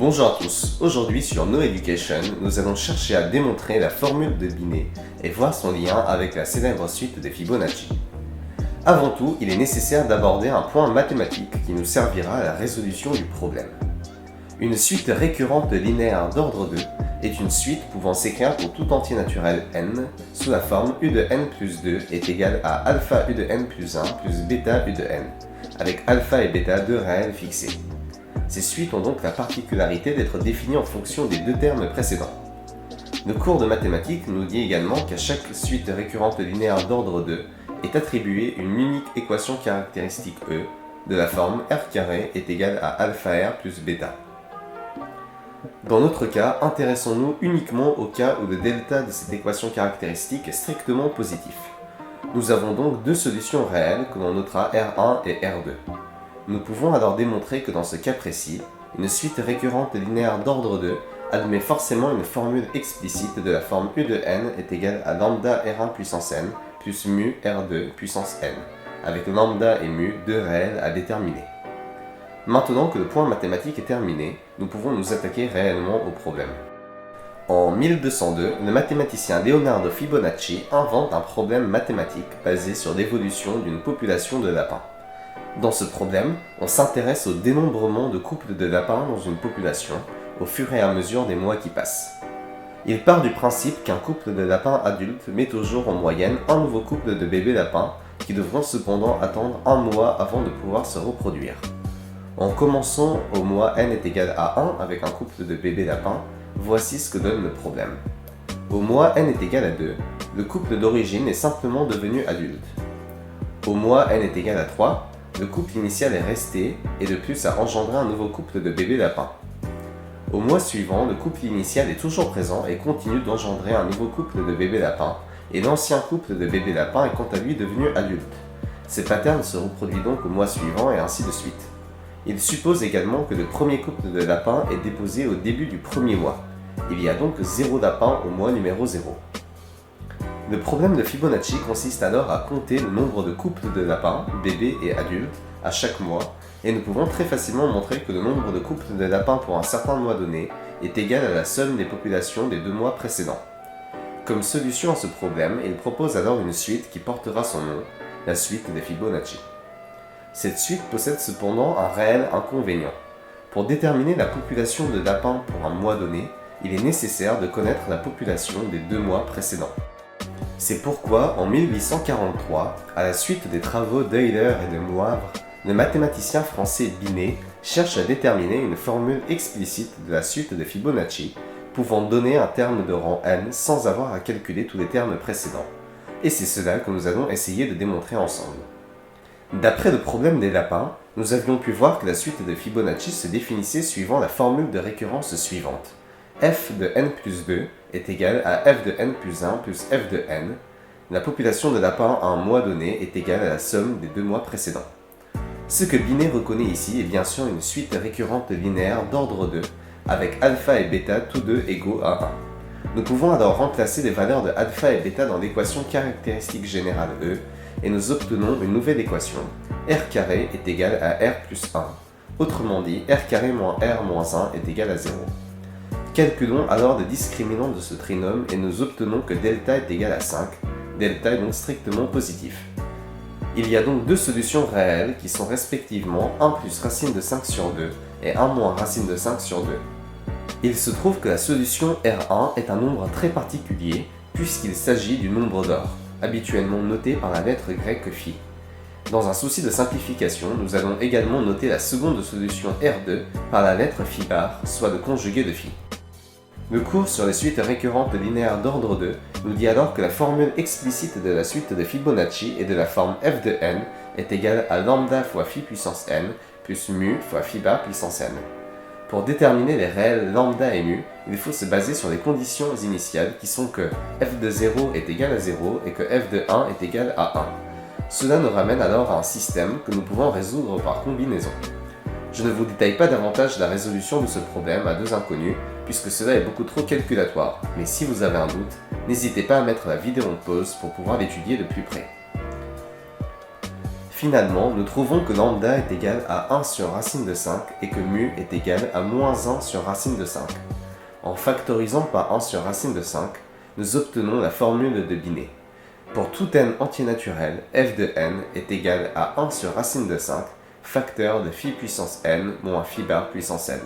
Bonjour à tous, aujourd'hui sur No Education, nous allons chercher à démontrer la formule de Binet et voir son lien avec la célèbre suite de Fibonacci. Avant tout, il est nécessaire d'aborder un point mathématique qui nous servira à la résolution du problème. Une suite récurrente linéaire d'ordre 2 est une suite pouvant s'écrire pour tout entier naturel n sous la forme u de n plus 2 est égal à alpha u de n plus 1 plus bêta u de n, avec alpha et bêta deux réels fixés. Ces suites ont donc la particularité d'être définies en fonction des deux termes précédents. Le cours de mathématiques nous dit également qu'à chaque suite récurrente linéaire d'ordre 2 est attribuée une unique équation caractéristique E de la forme r carré est égal à alpha r plus bêta. Dans notre cas, intéressons-nous uniquement au cas où le delta de cette équation caractéristique est strictement positif. Nous avons donc deux solutions réelles que l'on notera R1 et R2. Nous pouvons alors démontrer que dans ce cas précis, une suite récurrente linéaire d'ordre 2 admet forcément une formule explicite de la forme u de n est égale à lambda r1 puissance n plus mu r2 puissance n, avec lambda et mu deux réels à déterminer. Maintenant que le point mathématique est terminé, nous pouvons nous attaquer réellement au problème. En 1202, le mathématicien Leonardo Fibonacci invente un problème mathématique basé sur l'évolution d'une population de lapins. Dans ce problème, on s'intéresse au dénombrement de couples de lapins dans une population au fur et à mesure des mois qui passent. Il part du principe qu'un couple de lapins adultes met au jour en moyenne un nouveau couple de bébés lapins qui devront cependant attendre un mois avant de pouvoir se reproduire. En commençant au mois n est égal à 1 avec un couple de bébés lapins, voici ce que donne le problème. Au mois n est égal à 2, le couple d'origine est simplement devenu adulte. Au mois n est égal à 3, le couple initial est resté et de plus a engendré un nouveau couple de bébés lapins. Au mois suivant, le couple initial est toujours présent et continue d'engendrer un nouveau couple de bébés lapins et l'ancien couple de bébés lapins est quant à lui devenu adulte. Ces patterns se reproduisent donc au mois suivant et ainsi de suite. Il suppose également que le premier couple de lapins est déposé au début du premier mois. Il y a donc 0 lapins au mois numéro 0. Le problème de Fibonacci consiste alors à compter le nombre de couples de lapins, bébés et adultes, à chaque mois, et nous pouvons très facilement montrer que le nombre de couples de lapins pour un certain mois donné est égal à la somme des populations des 2 mois précédents. Comme solution à ce problème, il propose alors une suite qui portera son nom, la suite de Fibonacci. Cette suite possède cependant un réel inconvénient. Pour déterminer la population de lapins pour un mois donné, il est nécessaire de connaître la population des 2 mois précédents. C'est pourquoi, en 1843, à la suite des travaux d'Euler et de Moivre, le mathématicien français Binet cherche à déterminer une formule explicite de la suite de Fibonacci, pouvant donner un terme de rang n sans avoir à calculer tous les termes précédents. Et c'est cela que nous allons essayer de démontrer ensemble. D'après le problème des lapins, nous avions pu voir que la suite de Fibonacci se définissait suivant la formule de récurrence suivante. F de n plus 2 est égal à f de n plus 1 plus f de n. La population de lapins à un mois donné est égale à la somme des 2 mois précédents. Ce que Binet reconnaît ici est bien sûr une suite récurrente linéaire d'ordre 2, avec alpha et bêta tous deux égaux à 1. Nous pouvons alors remplacer les valeurs de alpha et bêta dans l'équation caractéristique générale E, et nous obtenons une nouvelle équation, r carré est égal à r plus 1. Autrement dit, r carré moins r moins 1 est égal à 0. Calculons alors le discriminant de ce trinôme et nous obtenons que delta est égal à 5, delta est donc strictement positif. Il y a donc deux solutions réelles qui sont respectivement 1 plus racine de 5 sur 2 et 1 moins racine de 5 sur 2. Il se trouve que la solution R1 est un nombre très particulier puisqu'il s'agit du nombre d'or, habituellement noté par la lettre grecque phi. Dans un souci de simplification, nous allons également noter la seconde solution R2 par la lettre phi bar, soit le conjugué de phi. Le cours sur les suites récurrentes linéaires d'ordre 2 nous dit alors que la formule explicite de la suite de Fibonacci et de la forme f de n est égale à lambda fois phi puissance n plus mu fois phi bar puissance n. Pour déterminer les réels lambda et mu, il faut se baser sur les conditions initiales qui sont que f de 0 est égal à 0 et que f de 1 est égal à 1. Cela nous ramène alors à un système que nous pouvons résoudre par combinaison. Je ne vous détaille pas davantage la résolution de ce problème à deux inconnus, puisque cela est beaucoup trop calculatoire, mais si vous avez un doute, n'hésitez pas à mettre la vidéo en pause pour pouvoir l'étudier de plus près. Finalement, nous trouvons que lambda est égal à 1 sur racine de 5 et que mu est égal à moins 1 sur racine de 5. En factorisant par 1 sur racine de 5, nous obtenons la formule de Binet. Pour tout n entier naturel, f de n est égal à 1 sur racine de 5, facteur de phi puissance n moins phi bar puissance n.